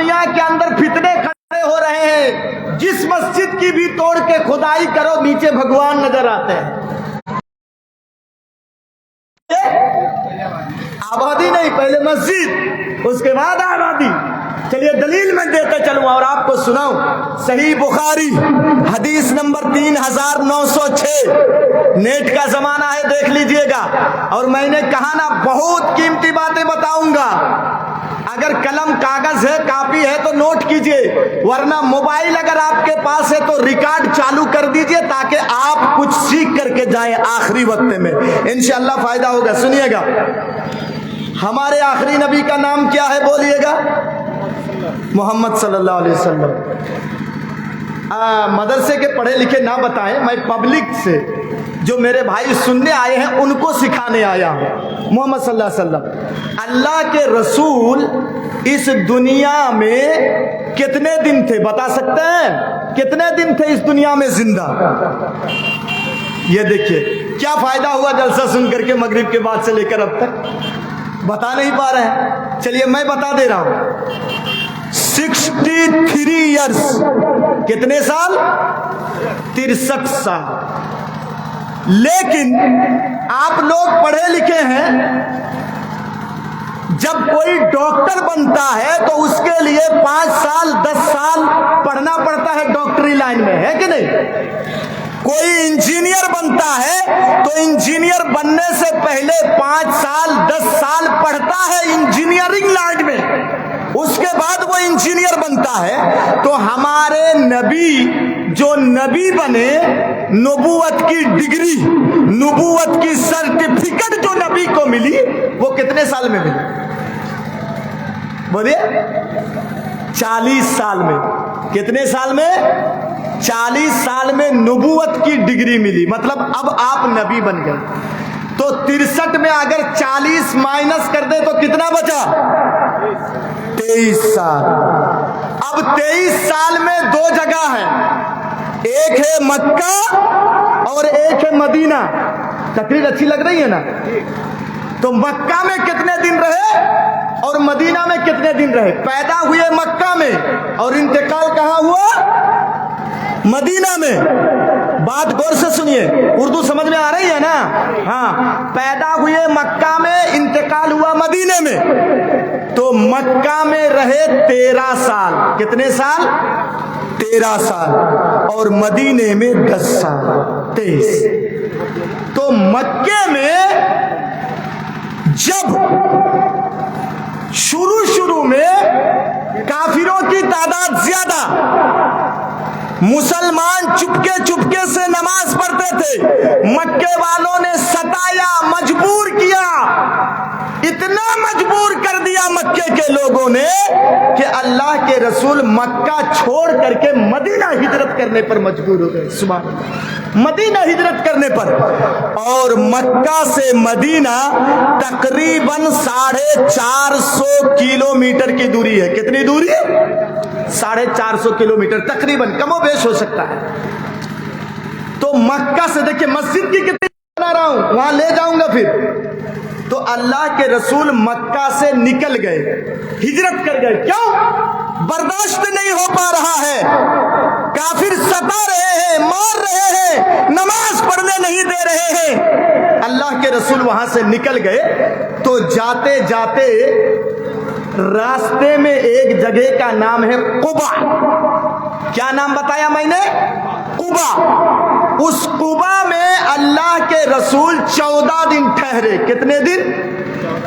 دنیا کے اندر فتنے کھڑے ہو رہے ہیں، جس مسجد کی بھی توڑ کے کھدائی کرو نیچے بھگوان نظر آتے ہیں۔ آبادی نہیں، پہلے مسجد اس کے بعد آبادی۔ چلیے دلیل میں دیتے چلوں اور آپ کو سناؤں۔ صحیح بخاری حدیث نمبر 3906، نیٹ کا زمانہ ہے، دیکھ لیجئے گا۔ اور میں نے کہا نا بہت قیمتی باتیں بتاؤں گا، اگر قلم کاغذ ہے کاپی ہے تو نوٹ کیجئے، ورنہ موبائل اگر آپ کے پاس ہے تو ریکارڈ چالو کر دیجئے تاکہ آپ کچھ سیکھ کر کے جائیں آخری وقت میں، انشاءاللہ فائدہ ہوگا۔ سنیے گا، ہمارے آخری نبی کا نام کیا ہے؟ بولیے گا، محمد صلی اللہ علیہ وسلم۔ مدرسے کے پڑھے لکھے نہ بتائیں، میں پبلک سے جو میرے بھائی سننے آئے ہیں ان کو سکھانے آیا ہوں۔ محمد صلی اللہ علیہ وسلم اللہ کے رسول اس دنیا میں کتنے دن تھے بتا سکتے ہیں؟ کتنے دن تھے اس دنیا میں زندہ؟ یہ دیکھیے کیا فائدہ ہوا جلسہ سن کر کے مغرب کے بعد سے لے کر اب تک، بتا نہیں پا رہے ہیں۔ چلیے میں بتا دے رہا ہوں، 63 ایئرس، کتنے سال؟ 63 سال۔ لیکن آپ لوگ پڑھے لکھے ہیں، جب کوئی ڈاکٹر بنتا ہے تو اس کے لیے 5 سال 10 سال پڑھنا پڑتا ہے ڈاکٹری لائن میں، ہے کہ نہیں؟ کوئی انجینئر بنتا ہے تو انجینئر بننے سے پہلے 5 سال 10 سال پڑھتا ہے انجینئرنگ لائن میں، اس کے بعد وہ انجینئر بنتا ہے۔ تو ہمارے نبی جو نبی بنے، نبوت کی ڈگری، نبوت کی سرٹیفکیٹ جو نبی کو ملی وہ کتنے سال میں ملی؟ بولیے 40 سال میں۔ کتنے سال میں؟ 40 سال میں نبوت کی ڈگری ملی، مطلب اب آپ نبی بن گئے۔ تو 63 میں اگر 40 مائنس کر دے تو کتنا بچا؟ 23 سال۔ اب 23 سال میں 2 جگہ ہے، ایک ہے مکہ اور ایک ہے مدینہ۔ تقریر اچھی لگ رہی ہے نا؟ تو مکہ میں کتنے دن رہے اور مدینہ میں کتنے دن رہے؟ پیدا ہوئے مکہ میں اور انتقال کہاں ہوا؟ مدینہ میں۔ بات غور سے سنیے، اردو سمجھ میں آ رہی ہے نا؟ ہاں، پیدا ہوئے مکہ میں، انتقال ہوا مدینے میں۔ تو مکہ میں رہے 13 سال۔ کتنے سال؟ 13 سال۔ اور مدینے میں 10 سال، 23۔ تو مکے میں جب شروع میں کافروں کی تعداد زیادہ، مسلمان چپکے سے نماز پڑھتے تھے، مکے والوں نے ستایا، مجبور کیا، اتنا مجبور کر دیا مکے کے لوگوں نے کہ اللہ کے رسول مکہ چھوڑ کر کے مدینہ ہجرت کرنے پر مجبور ہو گئے۔ سبحان اللہ، مدینہ ہجرت کرنے پر۔ اور مکہ سے مدینہ تقریباً 450 کلومیٹر کی دوری ہے۔ کتنی دوری ہے؟ 450 کلومیٹر تقریباً، کم و بیش ہو سکتا ہے۔ تو مکہ سے دیکھیں مسجد کی کتنی بنا رہا ہوں، وہاں لے جاؤں گا پھر۔ تو اللہ کے رسول مکہ سے نکل گئے، ہجرت کر گئے۔ کیوں؟ برداشت نہیں ہو پا رہا ہے، کافر ستا رہے ہیں، مار رہے ہیں، نماز پڑھنے نہیں دے رہے ہیں۔ اللہ کے رسول وہاں سے نکل گئے۔ تو جاتے جاتے راستے میں ایک جگہ کا نام ہے قبا۔ کیا نام بتایا میں نے؟ قبا۔ اس قبا میں اللہ کے رسول 14 دن ٹھہرے۔ کتنے دن؟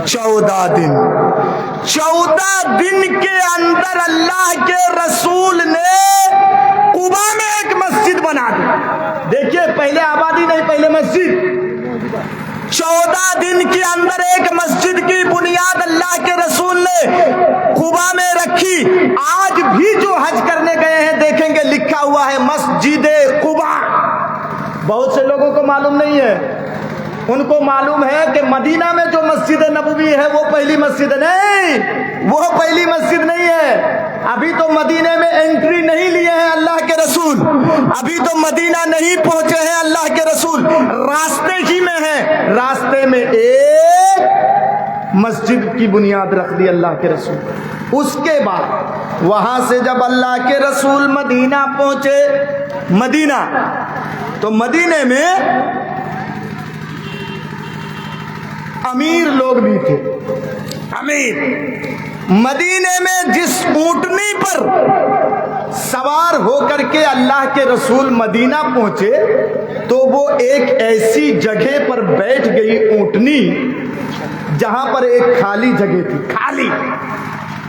14 دن۔ 14 دن کے اندر اللہ کے رسول نے قبا میں ایک مسجد بنا دی۔ دیکھیے پہلے آبادی نہیں، پہلے مسجد۔ 14 دن کے اندر ایک مسجد کی بنیاد اللہ کے رسول نے قبا میں رکھی۔ آج بھی جو حج کرنے گئے ہیں دیکھیں گے لکھا ہوا ہے مسجد قبا۔ بہت سے لوگوں کو معلوم نہیں ہے، ان کو معلوم ہے کہ مدینہ میں جو مسجد نبوی ہے وہ پہلی مسجد نہیں، وہ پہلی مسجد نہیں ہے۔ ابھی تو مدینے میں انٹری نہیں لیے ہیں اللہ کے رسول، ابھی تو مدینہ نہیں پہنچے ہیں اللہ کے رسول، راستے ہی میں ہیں۔ راستے میں ایک مسجد کی بنیاد رکھ دی اللہ کے رسول. اس کے بعد وہاں سے جب اللہ کے رسول مدینہ پہنچے، مدینہ، تو مدینے میں امیر لوگ بھی تھے. امیر مدینے میں جس اونٹنی پر سوار ہو کر کے اللہ کے رسول مدینہ پہنچے تو وہ ایک ایسی جگہ پر بیٹھ گئی اونٹنی جہاں پر ایک خالی جگہ تھی، خالی.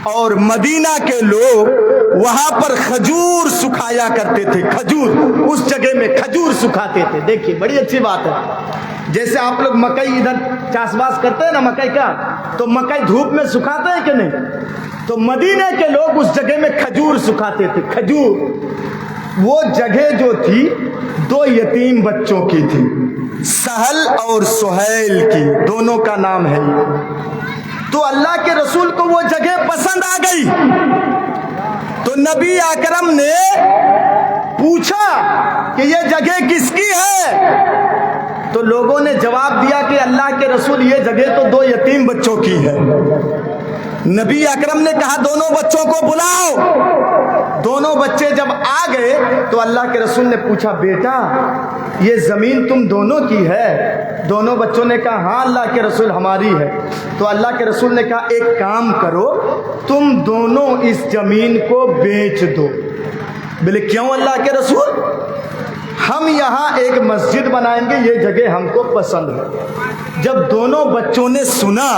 اور مدینہ کے لوگ وہاں پر کھجور سکھایا کرتے تھے. کھجور، اس جگہ میں کھجور سکھاتے تھے. دیکھیے بڑی اچھی بات ہے. جیسے آپ لوگ مکئی ادھر چاس باس کرتے ہیں نا مکئی کا، تو مکئی دھوپ میں سکھاتے ہیں کہ نہیں؟ تو مدینے کے لوگ اس جگہ میں کھجور سکھاتے تھے. کھجور، وہ جگہ جو تھی 2 یتیم بچوں کی تھی، سہل اور سہیل کی، دونوں کا نام ہے. تو اللہ کے رسول کو وہ جگہ پسند آ گئی. تو نبی اکرم نے پوچھا کہ یہ جگہ کس کی ہے؟ تو لوگوں نے جواب دیا کہ اللہ کے رسول یہ جگہ تو 2 یتیم بچوں کی ہے. نبی اکرم نے کہا دونوں بچوں کو بلاؤ. دونوں بچے جب آ گئے تو اللہ کے رسول نے پوچھا بیٹا یہ زمین تم دونوں کی ہے؟ دونوں بچوں نے کہا ہاں اللہ کے رسول ہماری ہے. تو اللہ کے رسول نے کہا ایک کام کرو، تم دونوں اس زمین کو بیچ دو. بولے کیوں اللہ کے رسول؟ ہم یہاں ایک مسجد بنائیں گے، یہ جگہ ہم کو پسند ہے. جب دونوں بچوں نے سنا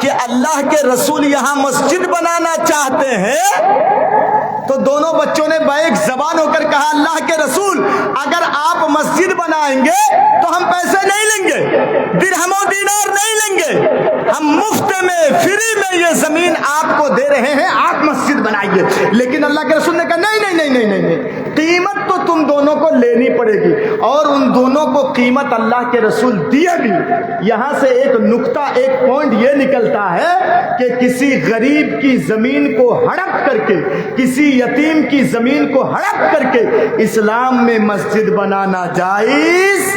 کہ اللہ کے رسول یہاں مسجد بنانا چاہتے ہیں تو دونوں بچوں نے بیک زبان ہو کر کہا اللہ کے رسول اگر آپ مسجد بنائیں گے تو ہم پیسے نہیں لیں گے، درہم و دینار نہیں لیں گے، ہم مفت میں فری میں یہ زمین آپ کو دے رہے ہیں، آپ مسجد بنائیے. لیکن اللہ کے رسول نے کہا نہیں نہیں نہیں نہیں نہیں، قیمت تو تم دونوں کو لینی پڑے گی. اور ان دونوں کو قیمت اللہ کے رسول دیے بھی. یہاں سے ایک نقطہ، ایک پوائنٹ یہ نکلتا ہے کہ کسی غریب کی زمین کو ہڑپ کر کے، کسی یتیم کی زمین کو ہڑپ کر کے اسلام میں مسجد بنانا جائز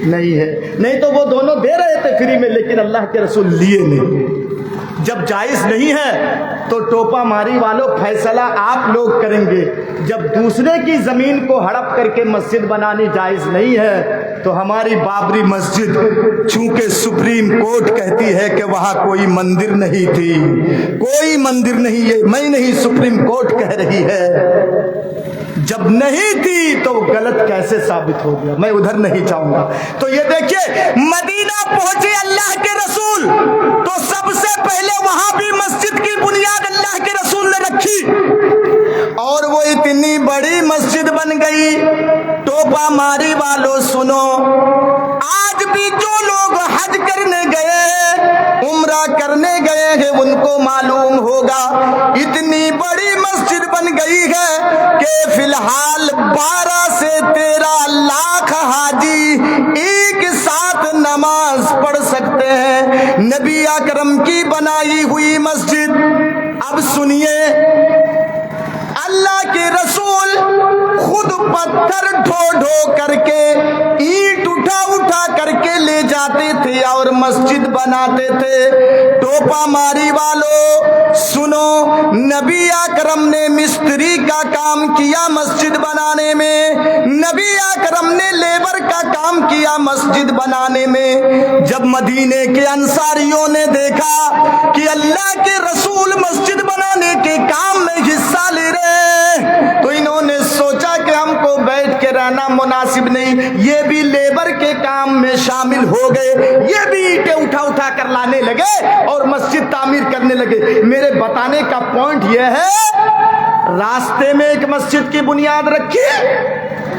نہیں ہے. نہیں تو وہ دونوں دے رہے تھے فری میں، لیکن اللہ کے رسول لیے نہیں. جب جائز نہیں ہے تو ٹوپا ماری والوں فیصلہ آپ لوگ کریں گے. جب دوسرے کی زمین کو ہڑپ کر کے مسجد بنانی جائز نہیں ہے تو ہماری بابری مسجد، چونکہ سپریم کورٹ کہتی ہے کہ وہاں کوئی مندر نہیں تھی، کوئی مندر نہیں، یہ میں نہیں سپریم کورٹ کہہ رہی ہے، جب نہیں تھی تو غلط کیسے ثابت ہو گیا؟ میں ادھر نہیں چاہوں گا. تو یہ دیکھیے مدینہ پہنچے اللہ کے رسول تو سب سے پہلے وہاں بھی مسجد کی بنیاد اللہ کے رسول نے رکھی اور وہ اتنی بڑی مسجد بن گئی. ٹوپا ماری والوں سنو، آج بھی جو لوگ حج کرنے گئے، عمرہ کرنے گئے ہیں، ان کو معلوم ہوگا اتنی بڑی مسجد بن گئی ہے کہ فی الحال 12 سے 13 لاکھ حاجی ایک ساتھ نماز پڑھ سکتے ہیں. نبی اکرم کی بنائی ہوئی مسجد. اب سنیے، اللہ کے رسول خود پتھر ڈھو ڈھو کر کے، اینٹ اٹھا اٹھا کر کے لے جاتے تھے اور مسجد بناتے تھے. ٹوپا ماری والوں سنو، نبی اکرم نے مستری کا کام کیا مسجد بنانے میں، نبی اکرم نے لیبر کا کام کیا مسجد بنانے میں. جب مدینے کے انصاریوں نے دیکھا کہ اللہ کے رسول مسجد بنانے کے کام میں حصہ لے رہے ہیں تو انہوں نے سوچا کہ ہم کو بیٹھ کے رہنا مناسب نہیں، یہ بھی لیبر کے کام میں شامل ہو گئے، یہ بھی اینٹیں اٹھا اٹھا کر لانے لگے اور مسجد تعمیر کرنے لگے. میرے بتانے کا پوائنٹ یہ ہے راستے میں ایک مسجد کی بنیاد رکھی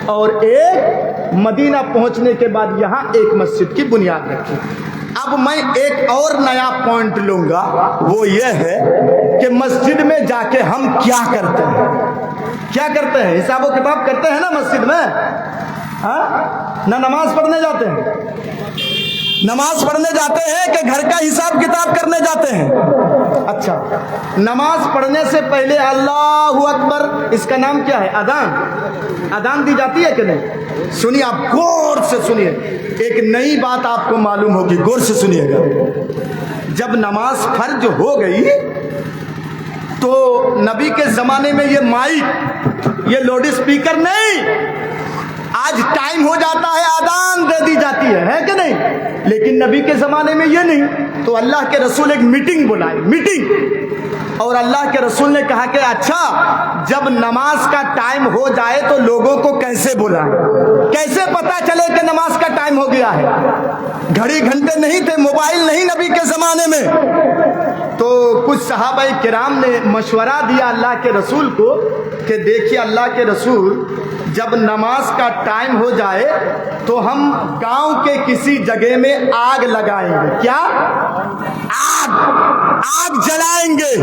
اور ایک مدینہ پہنچنے کے بعد یہاں ایک مسجد کی بنیاد رکھی. اب میں ایک اور نیا پوائنٹ لوں گا، وہ یہ ہے کہ مسجد میں جا کے ہم کیا کرتے ہیں؟ کیا کرتے ہیں؟ حساب و کتاب کرتے ہیں نا مسجد میں؟ ہاں، نہ نماز پڑھنے جاتے ہیں، نماز پڑھنے جاتے ہیں کہ گھر کا حساب کتاب کرنے جاتے ہیں؟ اچھا، نماز پڑھنے سے پہلے اللہ اکبر، اس کا نام کیا ہے؟ اذان. اذان دی جاتی ہے کہ نہیں؟ سنیے، آپ غور سے سنیے، ایک نئی بات آپ کو معلوم ہوگی، غور سے سنیے گا. جب نماز فرض ہو گئی تو نبی کے زمانے میں یہ مائک، یہ لاؤڈ اسپیکر نہیں، آج ٹائم ہو جاتا ہے آذان دے دی جاتی ہے کہ نہیں، لیکن نبی کے زمانے میں یہ نہیں۔ تو اللہ کے رسول ایک میٹنگ بلائے، میٹنگ، اور اللہ کے رسول نے کہا کہ اچھا جب نماز کا ٹائم ہو جائے تو لوگوں کو کیسے بلائیں، کیسے پتا چلے کہ نماز کا ٹائم ہو گیا ہے؟ گھڑی گھنٹے نہیں تھے، موبائل نہیں نبی کے زمانے میں۔ تو کچھ صحابہ کرام نے مشورہ دیا اللہ کے رسول کو کہ دیکھیے اللہ کے رسول، جب نماز کا ٹائم ہو جائے تو ہم گاؤں کے کسی جگہ میں آگ لگائیں گے۔ کیا؟ آگ جلائیں گے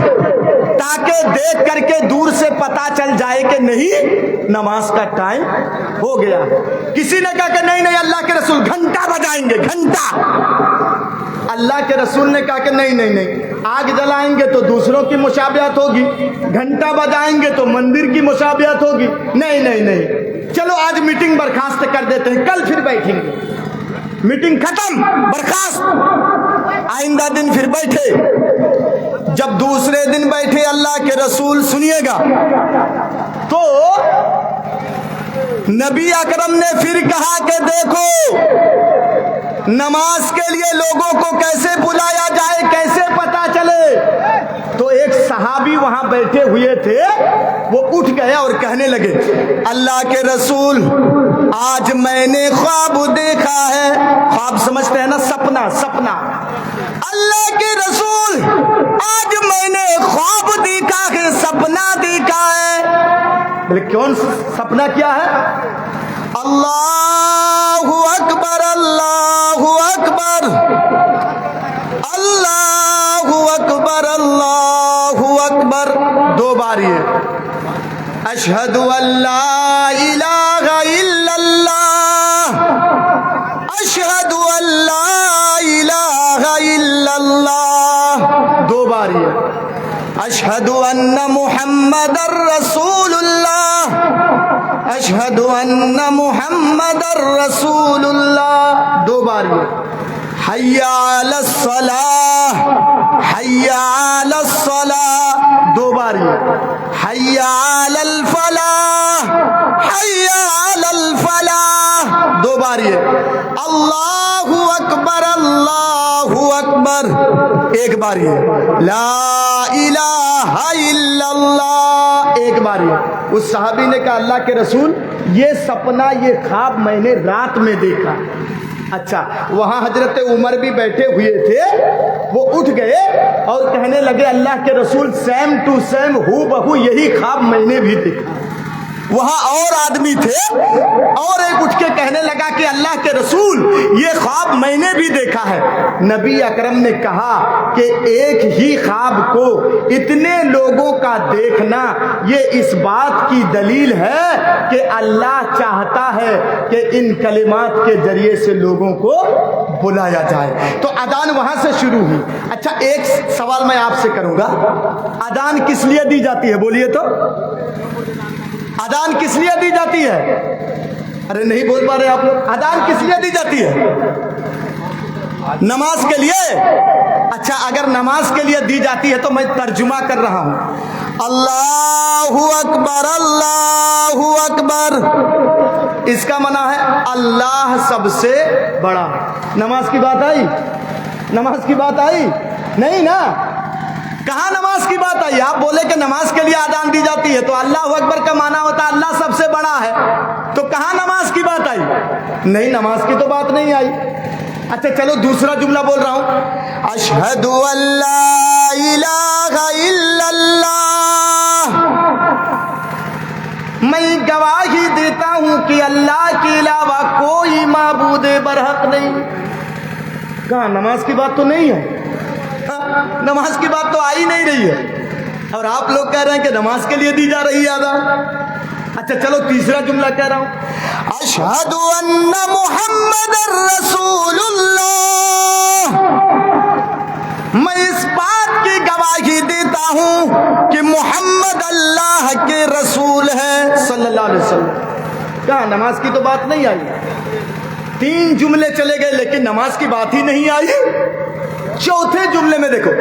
تاکہ دیکھ کر کے دور سے پتا چل جائے کہ نہیں نماز کا ٹائم ہو گیا۔ کسی نے کہا کہ نہیں نہیں اللہ کے رسول گھنٹہ بجائیں گے، گھنٹہ۔ اللہ کے رسول نے کہا کہ نہیں نہیں نہیں، آگ جلائیں گے تو دوسروں کی مشابہت ہوگی، گھنٹہ بجائیں گے تو مندر کی مشابہت ہوگی، نہیں نہیں نہیں، چلو آج میٹنگ برخاست کر دیتے ہیں، کل پھر بیٹھیں گے۔ میٹنگ ختم، برخاست، آئندہ دن پھر بیٹھے۔ جب دوسرے دن بیٹھے اللہ کے رسول، سنیے گا، تو نبی اکرم نے پھر کہا کہ دیکھو نماز کے لیے لوگوں کو کیسے بلایا جائے، کیسے پتا چلے؟ تو ایک صحابی وہاں بیٹھے ہوئے تھے، وہ اٹھ گئے اور کہنے لگے اللہ کے رسول آج میں نے خواب دیکھا ہے۔ خواب سمجھتے ہیں نا، سپنا، سپنا۔ اللہ کے رسول آج میں نے خواب دیکھا ہے، سپنا دیکھا ہے۔ بولے کون سپنا کیا ہے؟ اللہ اکبر، اللہ اکبر، اللہ اکبر، اللہ اکبر، دو بار یہ اشہد ان لا الہ الا اللہ، اشہد ان لا الہ الا اللہ، دو بار یہ اشہد ان محمد رسول اللہ، اشہد ان محمد رسول اللہ، دو بار یہ حی علی الصلاۃ، حی علی الصلاۃ، دو بار یہ حی علی الفلاح، حی علی الفلاح، دو بار یہ اللہ اکبر، اللہ اکبر، ایک بار یہ لا الہ الا اللہ، ایک بار یہ۔ اس صحابی نے کہا اللہ کے رسول یہ سپنا، یہ خواب میں نے رات میں دیکھا۔ اچھا، وہاں حضرت عمر بھی بیٹھے ہوئے تھے، وہ اٹھ گئے اور کہنے لگے اللہ کے رسول سیم ٹو سیم، ہو بہو یہی خواب میں نے بھی دیکھا۔ وہاں اور آدمی تھے، اور ایک اٹھ کے کہنے لگا کہ اللہ کے رسول یہ خواب میں نے بھی دیکھا ہے۔ نبی اکرم نے کہا کہ ایک ہی خواب کو اتنے لوگوں کا دیکھنا یہ اس بات کی دلیل ہے کہ اللہ چاہتا ہے کہ ان کلمات کے ذریعے سے لوگوں کو بلایا جائے۔ تو اذان وہاں سے شروع ہوئی۔ اچھا، ایک سوال میں آپ سے کروں گا، اذان کس لیے دی جاتی ہے؟ بولیے تو، اذان کس لیے دی جاتی ہے؟ ارے نہیں بول پا رہے آپ لوگ، اذان کس لیے دی جاتی ہے؟ نماز کے لیے؟ اچھا، اگر نماز کے لیے دی جاتی ہے تو میں ترجمہ کر رہا ہوں، اللہ اکبر، اللہ اکبر، اس کا معنی ہے اللہ سب سے بڑا۔ نماز کی بات آئی؟ نماز کی بات آئی؟ نہیں نا؟ کہاں نماز کی بات آئی؟ آپ بولے کہ نماز کے لیے اذان دی جاتی ہے تو اللہ اکبر کا معنی ہوتا ہے اللہ سب سے بڑا ہے، تو کہاں نماز کی بات آئی؟ نہیں، نماز کی تو بات نہیں آئی۔ اچھا چلو دوسرا جملہ بول رہا ہوں، اشہد ان لا الہ الا اللہ، میں گواہی دیتا ہوں کہ اللہ کے علاوہ کوئی معبود برحق نہیں۔ کہاں نماز کی بات تو نہیں ہے، نماز کی بات تو آ ہی نہیں رہی ہے، اور آپ لوگ کہہ رہے ہیں کہ نماز کے لیے دی جا رہی ہے اذان۔ اچھا چلو تیسرا جملہ کہہ رہا ہوں، اشہد ان محمد رسول اللہ، میں اس بات کی گواہی دیتا ہوں کہ محمد اللہ کے رسول ہیں صلی اللہ علیہ وسلم۔ کہاں نماز کی تو بات نہیں آئی؟ تین جملے چلے گئے لیکن نماز کی بات ہی نہیں آئی۔ چوتھے جملے میں دیکھو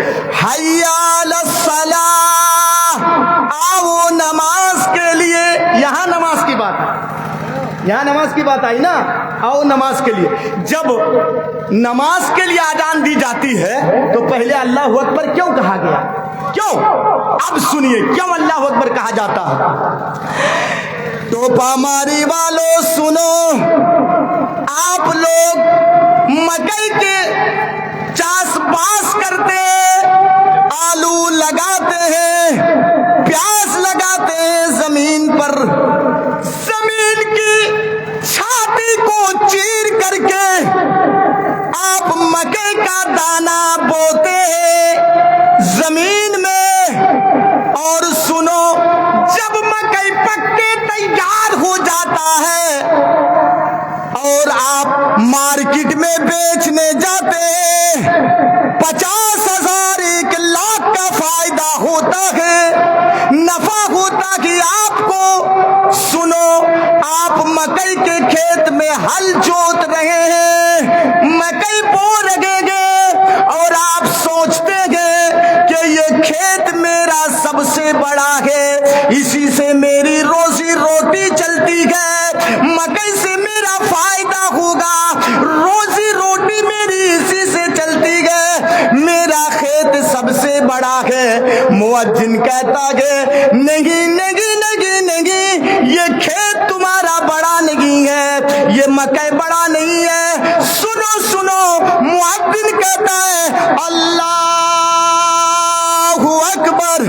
حیا علی الصلاۃ، آؤ نماز کے لیے. یہاں نماز کی بات ہے، یہاں نماز کی بات آئی نا، آؤ نماز کے لیے. جب نماز کے لیے اذان دی جاتی ہے تو پہلے اللہ اکبر کیوں کہا گیا؟ کیوں؟ اب سنیے کیوں اللہ اکبر کہا جاتا ہے. ٹوپا ماری والوں سنو، آپ لوگ مکئی کے چاس باس کرتے، آلو لگاتے ہیں، پیاز لگاتے ہیں زمین پر، زمین کی چھاتی کو چیر کر کے آپ مکئی کا دانہ بوتے ہیں زمین میں. اور سنو، جب مکئی پک کے تیار ہو جاتا ہے اور آپ مارکیٹ میں بیچنے جاتے ہیں، 50,000 1,00,000 کا فائدہ ہوتا ہے، نفع ہوتا کہ آپ کو. سنو، آپ مکئی کے کھیت میں ہل جوت رہے ہیں، مکئی بو رہے گے اور آپ سوچتے ہیں کہ یہ کھیت میرا سب سے بڑا ہے، اسی سے میری روزی روٹی چلتی ہے، مکئی سے میرا فائدہ ہوگا، روزی روٹی میری اسی سے چلتی ہے، میرا کھیت سب سے بڑا ہے. مؤذن کہتا ہے نہیں نہیں نہیں نہیں، یہ کھیت تمہارا بڑا نہیں ہے، یہ مکئی بڑا نہیں ہے. سنو سنو، مؤذن کہتا ہے اللہ اکبر،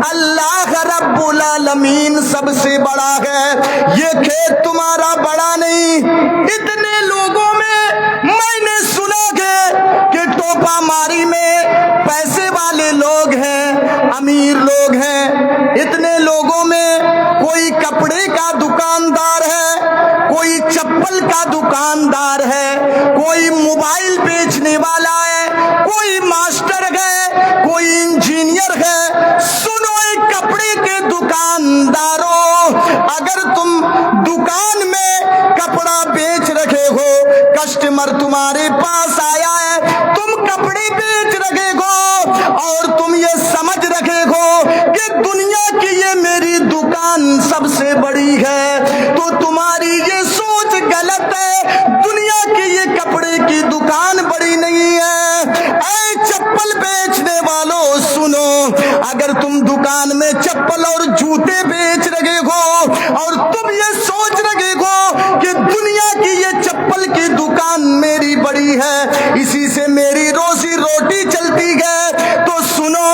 اللہ رب العالمین سب سے بڑا ہے، یہ کھیت تمہارا بڑا نہیں. اتنے لوگوں میں نے سنا کہ ٹوپا ماری میں پیسے والے لوگ ہیں، امیر لوگ ہیں. اتنے لوگوں میں کوئی کپڑے کا دکاندار ہے، کوئی چپل کا دکاندار ہے، کوئی موبائل بیچنے والا ہے، کوئی ماسٹر ہے، کوئی انجینئر ہے. سنو ایک کپڑے کے دکانداروں، اگر تم دکان میں کپڑا بیچ رکھے ہو، کسٹمر تمہارے پاس آیا ہے، تم کپڑے بیچ رکھے ہو اور تم یہ سمجھ رکھے ہو کہ دنیا کی یہ میری دکان سب سے بڑی ہے، تو تمہاری یہ سوچ غلط ہے. دنیا کی یہ کپڑے کی دکان بڑی نہیں ہے. اے چپل بیچنے والوں سنو، اگر تم دکان میں چپل اور جوتے بیچ رہے ہو اور تم یہ سوچ رہے ہو کہ دنیا کی یہ چپل کی دکان میری بڑی ہے، اسی سے میری روزی روٹی چلتی ہے، تو سنو،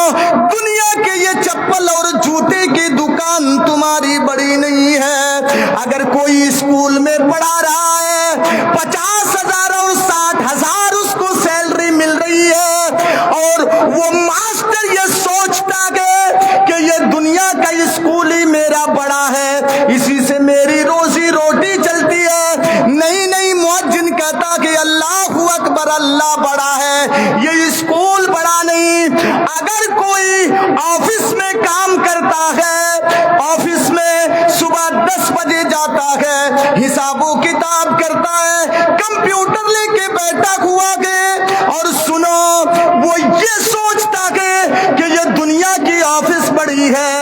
دنیا کے یہ چپل اور جوتے کی دکان تمہاری بڑی نہیں ہے. اگر کوئی اسکول میں پڑھا رہا ہے، 50,000 اور 60,000 اس کو سیلری مل رہی ہے، اور وہ ماسٹر یہ سوچتا ہے کہ یہ دنیا کا اسکول ہی میرا بڑا ہے، اسی سے میری روزی روٹی چلتی ہے. نہیں نہیں، مؤذن کہتا کہ اللہ اکبر، اللہ بڑا ہے، یہ اسکول بڑا نہیں. اگر کوئی آفس میں کام کرتا ہے، آفس میں صبح 10 بجے جاتا ہے، حساب و کتاب کرتا ہے، کمپیوٹر لے کے بیٹھا ہوا ہے، اور سنو، وہ یہ سوچتا ہے کہ یہ دنیا کی آفس بڑی ہے،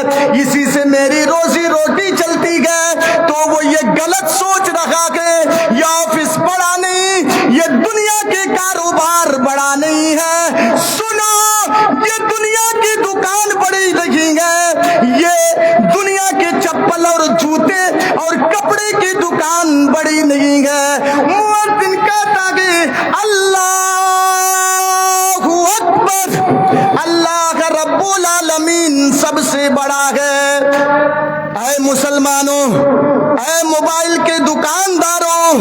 اسی سے میری روزی روٹی چلتی ہے، تو وہ یہ غلط سوچ رہا کہ یہ آفس بڑا نہیں، یہ دنیا کے کاروبار بڑا نہیں ہے. سنو، یہ دنیا کی دکان بڑی نہیں ہے، یہ دنیا کے چپل اور جوتے اور کپڑے کی دکان بڑی نہیں ہے. مؤذن کہتا کہ اللہ اکبر، اللہ رب العالمین سب سے بڑا ہے. اے مسلمانوں، اے موبائل کے دکانداروں،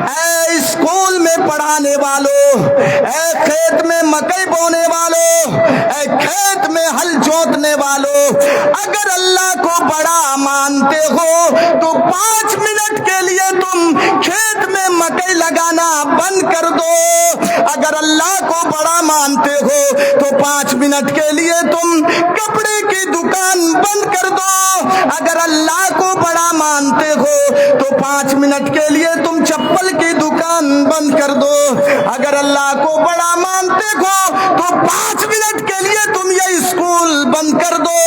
اے اسکول میں پڑھانے والوں، اے کھیت میں مکئی بونے والوں، اے کھیت میں ہل جوتنے والوں، اگر اللہ کو بڑا مانتے ہو تو 5 منٹ کے لیے تم کھیت میں مکئی لگانا بند کر دو. اگر اللہ کو بڑا مانتے ہو تو 5 منٹ کے لیے تم کپڑے کی دکان بند کر دو. اگر اللہ کو بڑا مانتے ہو تو 5 منٹ کے لیے تم چپل کی دکان بند کر دو. اگر اللہ کو بڑا مانتے ہو تو 5 منٹ کے لیے تم یہ اسکول بند کر دو.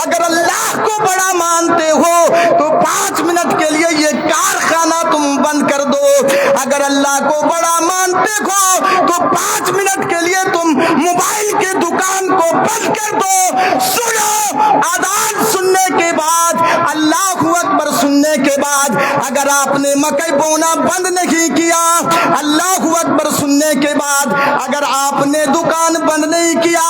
اگر اللہ کو بڑا مانتے ہو تو 5 منٹ کے لیے یہ کارخانہ تم بند کر دو. اگر اللہ کو بڑا مانتے ہو تو 5 منٹ کے لیے تم موبائل کے دکان کو بند کر دو. سنو, اذان سننے کے بعد, اللہ اکبر سننے کے بعد اگر آپ نے مکئی بونا بند نہیں کیا, اللہ اکبر سننے کے بعد اگر آپ نے دکان بند نہیں کیا,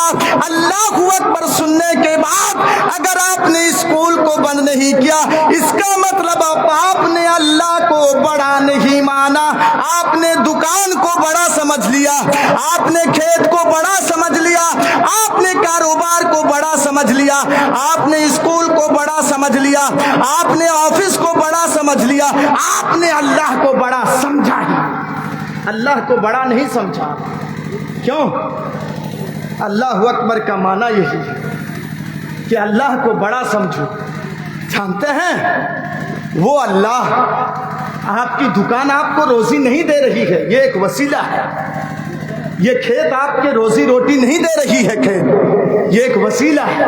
اللہ اکبر سننے کے بعد اگر آپ نے اسکول کو بند نہیں کیا, اس کا مطلب آپ نے اللہ کو بڑا نہیں مانا. آپ نے دکان کو بڑا سمجھ لیا, آپ نے کھیت کو بڑا سمجھ لیا, آپ نے کاروبار کو بڑا سمجھ لیا, آپ نے اسکول کو بڑا سمجھ لیا, آپ نے آفس کو بڑا سمجھ لیا. آپ نے اللہ کو بڑا سمجھا ہی, اللہ کو بڑا نہیں سمجھا. کیوں؟ اللہ اکبر کا معنی یہی ہے کہ اللہ کو بڑا سمجھو. جانتے ہیں وہ اللہ آپ کی دکان آپ کو روزی نہیں دے رہی ہے, یہ ایک وسیلہ ہے. یہ کھیت آپ کے روزی روٹی نہیں دے رہی ہے, کھیت یہ ایک وسیلہ ہے.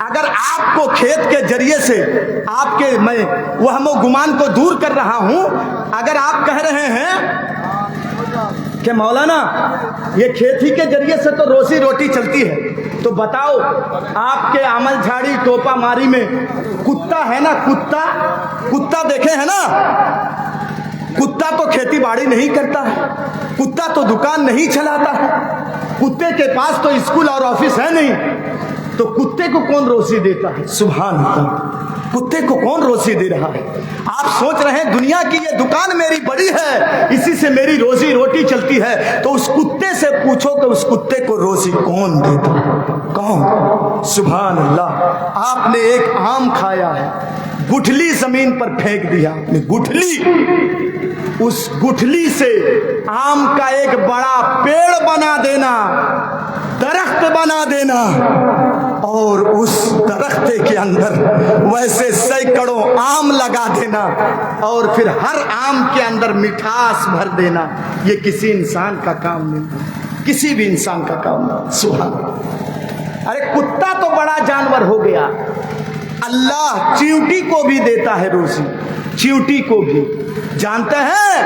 اگر آپ کو کھیت کے ذریعے سے آپ کے میں وہم و گمان کو دور کر رہا ہوں, اگر آپ کہہ رہے ہیں کہ مولانا یہ کھیت ہی کے ذریعے سے تو روزی روٹی چلتی ہے, تو بتاؤ آپ کے عمل جھاڑی ٹوپا ماری میں کتا ہے نا, کتا دیکھے ہیں نا, کتا تو کھیتی باڑی نہیں کرتا ہے, کتا تو دکان نہیں چلاتا ہے, کتے کے پاس تو اسکول اور آفس ہے نہیں, تو کتے کو کون روزی دیتا ہے؟ سبحان اللہ, کتے کو کون روزی دے رہا ہے؟ آپ سوچ رہے ہیں دنیا کی یہ دکان میری بڑی ہے, اسی سے میری روزی روٹی چلتی ہے, تو اس کتے سے پوچھو کہ اس کتے کو روزی کون دیتا ہے؟ کون؟ سبحان اللہ. آپ نے ایک آم کھایا ہے, گٹھلی زمین پر پھینک دیا, گٹھلی, اس گٹھلی سے آم کا ایک بڑا پیڑ بنا دینا, درخت بنا دینا, اور اس درخت کے اندر ویسے سینکڑوں آم لگا دینا, اور پھر ہر آم کے اندر مٹھاس بھر دینا. یہ کسی انسان کا کام نہیں, کسی بھی انسان کا کام نہیں. سبحان اللہ. ارے کتا تو بڑا جانور ہو گیا, اللہ چیونٹی کو بھی دیتا ہے روزی, چیونٹی کو بھی. جانتے ہیں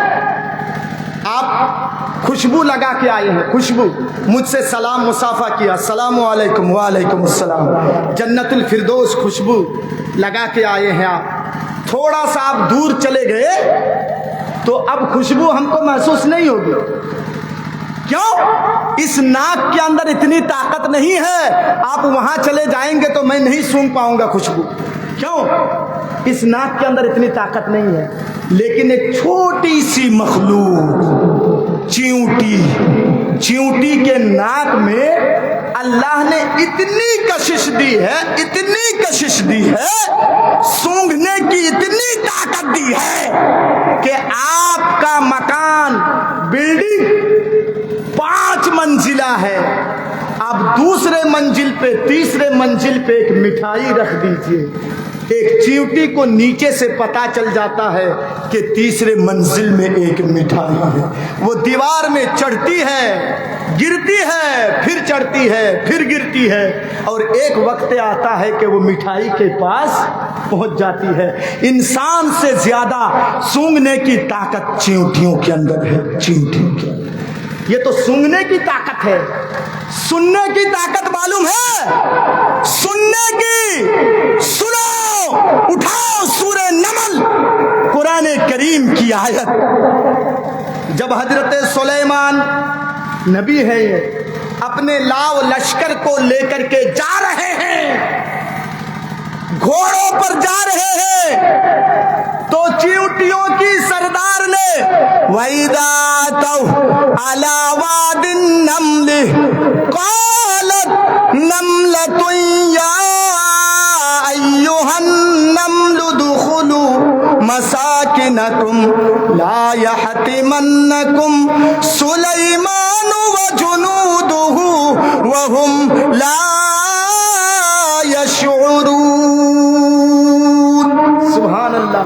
آپ خوشبو لگا کے آئے ہیں, خوشبو, مجھ سے سلام مصافحہ کیا, السلام علیکم, وعلیکم السلام, جنت الفردوس خوشبو لگا کے آئے ہیں آپ. تھوڑا سا آپ دور چلے گئے تو اب خوشبو ہم کو محسوس نہیں ہوگی. کیوں؟ اس ناک کے اندر اتنی طاقت نہیں ہے, آپ وہاں چلے جائیں گے تو میں نہیں سونگھ پاؤں گا خوشبو. کیوں؟ اس ناک کے اندر اتنی طاقت نہیں ہے. لیکن ایک چھوٹی سی مخلوق چیونٹی کے ناک میں اللہ نے اتنی کشش دی ہے, اتنی کشش دی ہے, سونگھنے کی اتنی طاقت دی ہے کہ آپ کا مکان, بلڈنگ 5 منزلہ ہے, آپ دوسرے منزل پہ, تیسرے منزل پہ ایک مٹھائی رکھ دیجئے, ایک چیونٹی کو نیچے سے پتا چل جاتا ہے کہ تیسرے منزل میں ایک مٹھائی ہے. وہ دیوار میں چڑھتی ہے, گرتی ہے, پھر چڑھتی ہے, پھر گرتی ہے, اور ایک وقت آتا ہے کہ وہ مٹھائی کے پاس پہنچ جاتی ہے. انسان سے زیادہ سونگھنے کی طاقت چیونٹیوں کے اندر ہے, چیونٹیوں کے اندر. یہ تو سونگھنے کی طاقت ہے, سننے کی طاقت معلوم ہے؟ سننے کی, سنو, اٹھاؤ سورہ نمل, قرآن کریم کی آیت. جب حضرت سلیمان نبی ہے, اپنے لاؤ لشکر کو لے کر کے جا رہے ہیں, گھوڑوں پر جا رہے ہیں, تو چیونٹیوں کی سردار نے وَإِذَا تَوْا عَلَى وَادِ النَّمْلِ قَالَتْ نَمْلَةٌ يَا أَيُّهَا النَّمْلُ ادْخُلُوا مَسَاكِنَكُمْ لَا يَحْطِمَنَّكُمْ سُلَيْمَانُ وَجُنُودُهُ وَهُمْ لَا يَشْعُرُونَ. سبحان اللہ.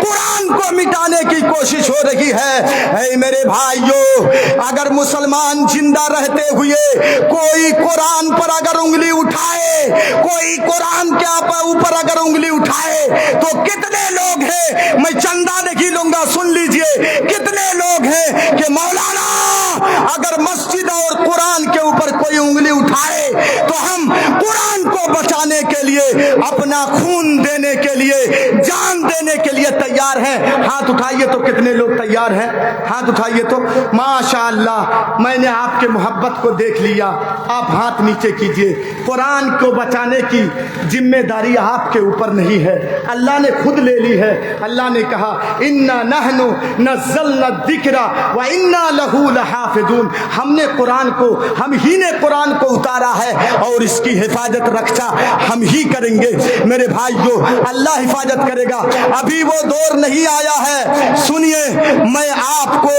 قرآن کو مٹانے کی کوشش ہو رہی ہے۔ اے میرے بھائیو، اگر مسلمان زندہ رہتے ہوئے کوئی قرآن پر اگر انگلی اٹھائے، کوئی قرآن کے اوپر اگر انگلی اٹھائے تو کتنے لوگ ہیں، میں چندہ نہیں لوں گا، سن لیجئے، کتنے لوگ ہیں کہ مولانا اگر مسجد اور قرآن کے اوپر کوئی انگلی اٹھائے تو ہم قرآن کو بچانے کے لیے، اپنا خون دینے کے لیے، جان دینے کے لیے تیار ہیں۔ ہاتھ اٹھائیے تو کتنے لوگ تیار ہیں؟ ہاتھ اٹھائیے تو۔ ماشاءاللہ، میں نے آپ کے محبت کو دیکھ لیا، آپ ہاتھ نیچے کیجئے۔ قرآن کو بچانے کی ذمہ داری آپ کے اوپر نہیں ہے، اللہ نے خود لے لی ہے۔ اللہ نے کہا اِنَّا نَحْنُ نَزَّلْنَا الذِّكْرَ وَإِنَّا لَهُ لَحَافِظُونَ، ہم نے قرآن کو، ہم ہی نے قرآن کو اتارا ہے اور اس کی حفاظت رکھا ہم ہی کریں گے۔ میرے بھائیو، اللہ حفاظت کرے گا، ابھی وہ دور نہیں آیا ہے۔ سنیے، میں آپ کو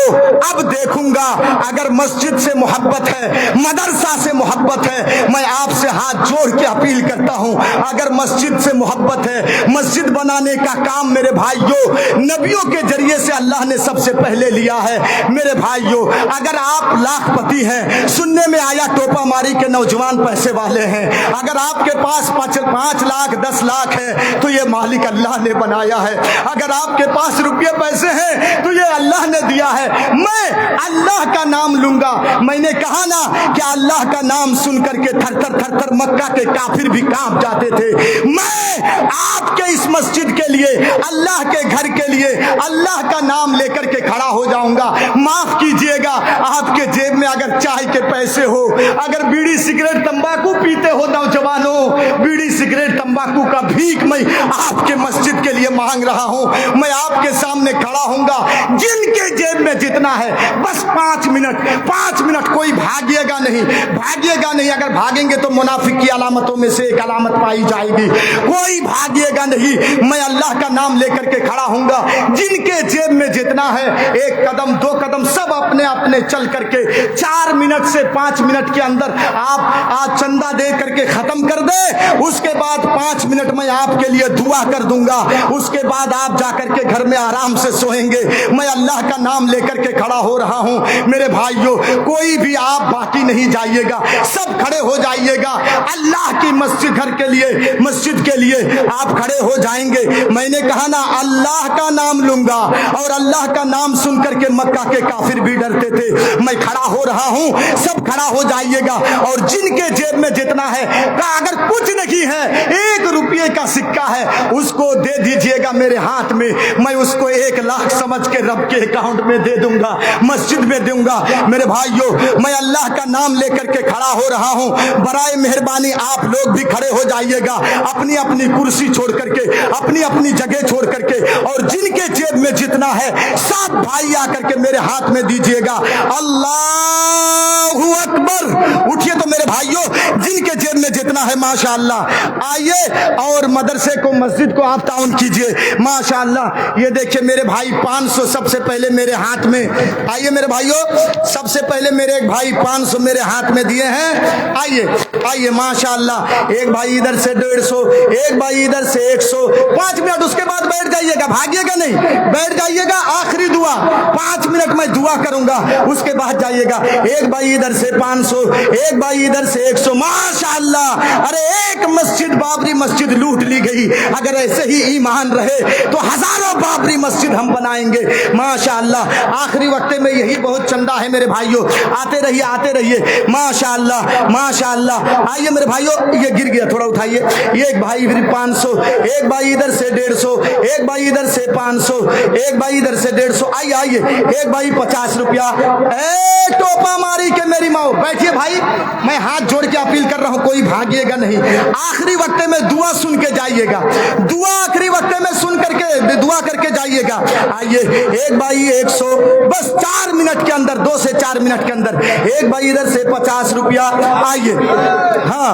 اب دیکھوں گا، اگر مسجد سے محبت ہے، مدرسہ سے محبت ہے، میں آپ سے ہاتھ جوڑ کے اپیل کرتا ہوں، اگر مسجد سے محبت ہے، مسجد بنانے کا کام میرے بھائیو نبیوں کے ذریعے سے اللہ نے سب سے پہلے لیا ہے۔ میرے بھائیو، اگر آپ لاکھ پتی ہیں، سننے میں آیا ٹوپا ماری کے نوجوان پیسے والے ہیں، اگر آپ کے پاس 5 لاکھ 10 لاکھ ہے تو یہ مالک اللہ نے بنایا ہے، اگر آپ کے پاس روپے پیسے ہیں تو یہ اللہ نے دیا ہے۔ میں اللہ کا نام لوں گا، میں نے کہا نا کہ اللہ کا نام سن کر کے تھر تھر تھر تھر مکہ کے کافر بھی کانپ جاتے تھے۔ میں آپ کے اس مسجد کے لیے، اللہ کے گھر کے لیے اللہ کا نام لے کر کے کھڑا ہو جاؤں گا۔ معاف کیجئے گا، آپ کے جیب میں اگر چائے کے پیسے ہو، اگر بیڑی سگریٹ تمباکو پیتے ہو نوجوانوں، بیڑی سگریٹ تمباکو کا بھیک میں آپ کے مسجد کے لیے مانگ رہا ہوں، میں آپ کے سامنے کھڑا ہوں گا، جن کے جیب میں جتنا ہے بس 5 منٹ کوئی بھاگیے گا نہیں، بھاگیے گا نہیں، اگر بھاگیں گے تو منافق کی علامتوں میں سے ایک علامت پائی جائے گی، کوئی بھاگیے گا نہیں، میں اللہ کا نام لے کر کے کھڑا ہوں گا، جن کے جیب میں جتنا ہے 1 قدم 2 قدم سب اپنے اپنے چل کر کے 4 منٹ سے 5 منٹ کے اندر آپ آج چندہ دے کر کے ختم کر دے، اس کے بعد 5 منٹ میں آپ کے لیے دعا کر دوں گا، اس کے بعد آپ جا کر کے گھر میں آرام سے سوئیں گے۔ میں اللہ کا نام لے کر کے کھڑا ہو رہا ہوں، میرے بھائیوں کوئی بھی آپ باقی نہیں جائیے گا، سب کھڑے ہو جائیے گا، اللہ کی مسجد گھر کے لیے، مسجد کے لیے آپ کھڑے ہو جائیں گے۔ میں نے کہا نا اللہ کا نام لوں گا، اور اللہ کا نام سن کر کے مکہ کے کافر بھی ڈرتے تھے۔ میں کھڑا ہو رہا ہوں، سب کھڑا ہو جائیے گا، اور جن کے جیب میں جتنا ہے، اگر کچھ نہیں ہے 1 روپے کا سکہ ہے، اس کو دے دیجئے گا میرے ہاتھ میں، میں اس کو 1 لاکھ سمجھ کے رب کے اکاؤنٹ میں دے دوں گا، مسجد میں دوں گا۔ میرے بھائیوں، میں اللہ کا نام لے کر کے کھڑا ہو رہا ہوں، برائے مہربانی آپ لوگ بھی کھڑے ہو جائیے گا، اپنی اپنی کرسی چھوڑ کر کے، اپنی اپنی جگہ چھوڑ کر کے، اور جن کے جیب میں جتنا ہے سب بھائی آ کر کے میرے ہاتھ میں دیجئے گا۔ اللہ اکبر، اٹھیے تو میرے بھائیوں، جن کے جیب میں جتنا ہے ماشاءاللہ آئیے، اور مدرسے کو مسجد کو آپ تعاون کیجئے۔ ماشاءاللہ، یہ دیکھیں میرے بھائی 500 سب سے پہلے میرے ہاتھ میں، آئیے میرے بھائیوں، سب سے پہلے میرے ایک بھائی 500 میرے ہاتھ میں دیے ہیں، آئیے آئیے ماشاءاللہ، ایک بھائی ادھر سے 150، ایک بھائی ادھر سے 100، 5 منٹ، اس کے بعد بیٹھ جائیے گا، بھاگیے گا نہیں، بیٹھ جائیے گا، آخری دعا 5 منٹ میں دعا کروں گا، اس کے بعد جائیے گا۔ ایک بھائی ادھر سے 500، ایک بھائی ادھر سے 100، ماشاءاللہ، ارے ایک مسجد بابری مسجد لوٹ لی گئی، اگر ایسے ہی ایمان رہے تو ہزاروں بابری مسجد ہم بنائیں گے ماشاءاللہ۔ آخری وقت میں یہی بہت چندہ ہے میرے بھائیوں، آتے رہیے ماشاءاللہ ماشاءاللہ۔ آئیے میرے بھائیوں، یہ گر گیا، تھوڑا اٹھائیے، یہ ایک بھائی پھر 500، ایک بھائی ادھر سے 150، ایک بھائی ادھر سے 500، ایک بھائی ادھر سے 150، آئیے ایک بھائی 50 روپیہ، اے ٹوپا ماری کے میری ماں، بیٹھیے بھائی، میں ہاتھ جوڑ کے اپیل کر رہا ہوں، کوئی بھاگیے گا نہیں، آخری وقت میں دعا سن کے جائیے گا، دعا آخری وقت میں سن کر کے دعا کر کے جائیے گا۔ آئیے ایک بھائی 100، بس 4 منٹ کے اندر، 2 سے 4 منٹ کے اندر، ایک بھائی ادھر سے 50 روپیہ، آئیے، ہاں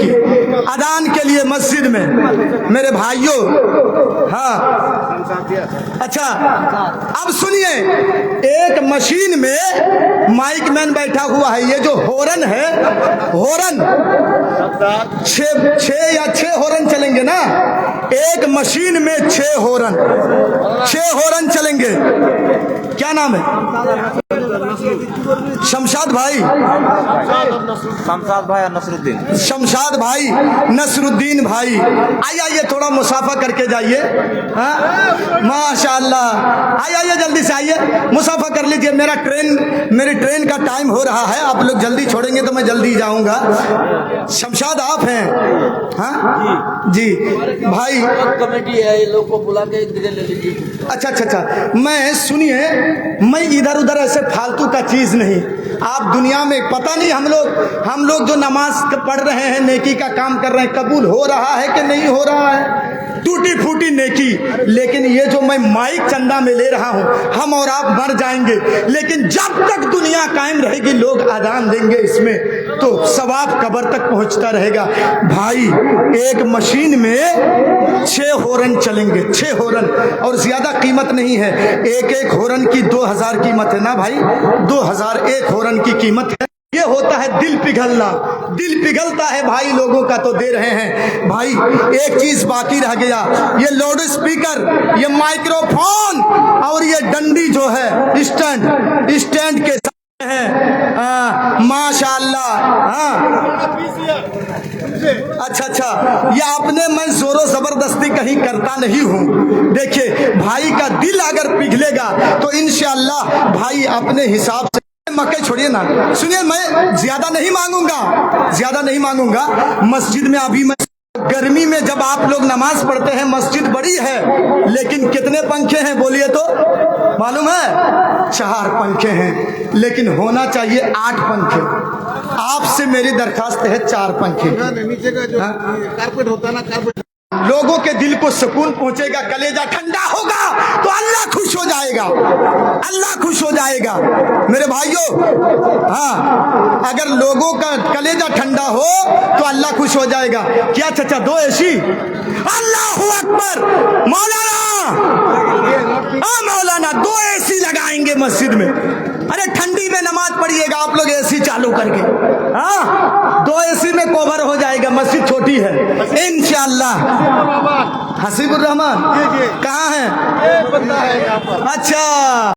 کی اذان کے لیے مسجد میں. میرے بھائیوں ہاں اچھا اب سنیے, ایک مشین میں مائک مین بیٹھا ہوا ہے, یہ جو ہورن ہے, ہورن 6 ہورن چلیں گے نا, ایک مشین میں 6 ہورن چلیں گے. کیا نام ہے؟ شمشاد بھائی, شمشاد بھائی, نصر الدین بھائی, آئیے تھوڑا مسافہ کر کے جائیے. ماشاء اللہ, آئیے جلدی سے آئیے, مسافہ کر لیجیے. میری ٹرین کا ٹائم ہو رہا ہے, آپ لوگ جلدی چھوڑیں گے تو میں جلدی جاؤں گا. شمشاد آپ ہیں؟ ہاں جی بھائی, کمیٹی ہے, یہ لوگ کو بلا کے لے لیجیے. اچھا میں سنیے, میں ادھر ادھر ایسے فالتو کا چیز نہیں. آپ دنیا میں پتہ نہیں ہم لوگ جو نماز پڑھ رہے ہیں, نیکی کا کام کر رہے ہیں, قبول ہو رہا ہے کہ نہیں ہو رہا ہے؟ ٹوٹی پھوٹی نیکی. لیکن یہ جو میں مائک چندہ میں لے رہا ہوں, ہم اور آپ مر جائیں گے, لیکن جب تک دنیا قائم رہے گی لوگ اذان دیں گے اس میں, تو ثواب قبر تک پہنچتا رہے گا. بھائی ایک مشین میں 6 ہورن چلیں گے, 6 ہورن, اور زیادہ قیمت نہیں ہے. ایک ہورن کی 2000 قیمت ہے نا بھائی, 2000 ایک ہورن کی قیمت ہے. یہ ہوتا ہے دل پگھلنا, دل پگھلتا ہے بھائی لوگوں کا, تو دے رہے ہیں. بھائی ایک چیز باقی رہ گیا, یہ لاؤڈ اسپیکر, یہ مائکرو فون اور یہ ڈنڈی جو ہے اسٹینڈ کے ساتھ ہے. ماشاء اللہ. اچھا یہ اپنے میں زور و زبردستی کہیں کرتا نہیں ہوں. دیکھیے بھائی کا دل اگر پگھلے گا تو انشاءاللہ بھائی اپنے حساب سے مکے چھوڑیے نا. سنیے, میں زیادہ نہیں مانگوں گا. مسجد میں ابھی میں گرمی میں جب آپ لوگ نماز پڑھتے ہیں, مسجد بڑی ہے لیکن کتنے پنکھے ہیں بولیے تو معلوم ہے؟ 4 پنکھے ہیں, لیکن ہونا چاہیے 8 پنکھے. آپ سے میری درخواست ہے 4 پنکھے. نیچے کا جو کارپیٹ ہوتا ہے نا, کارپیٹ لوگوں کے دل کو سکون پہنچے گا, کلیجہ ٹھنڈا ہوگا تو اللہ خوش ہو جائے گا, اللہ خوش ہو جائے گا. میرے بھائیوں ہاں, اگر لوگوں کا کلیجہ ٹھنڈا ہو تو اللہ خوش ہو جائے گا. کیا چچا 2 AC؟ اللہ اکبر. مولانا 2 AC لگائیں گے مسجد میں. ارے ٹھنڈی میں نماز پڑھیے گا آپ لوگ AC چالو کر کے, 2 AC میں کوبر ہو جائے گا. مسجد چھوٹی ہے انشاءاللہ. حسیب الرحمان کہاں ہیں؟ اچھا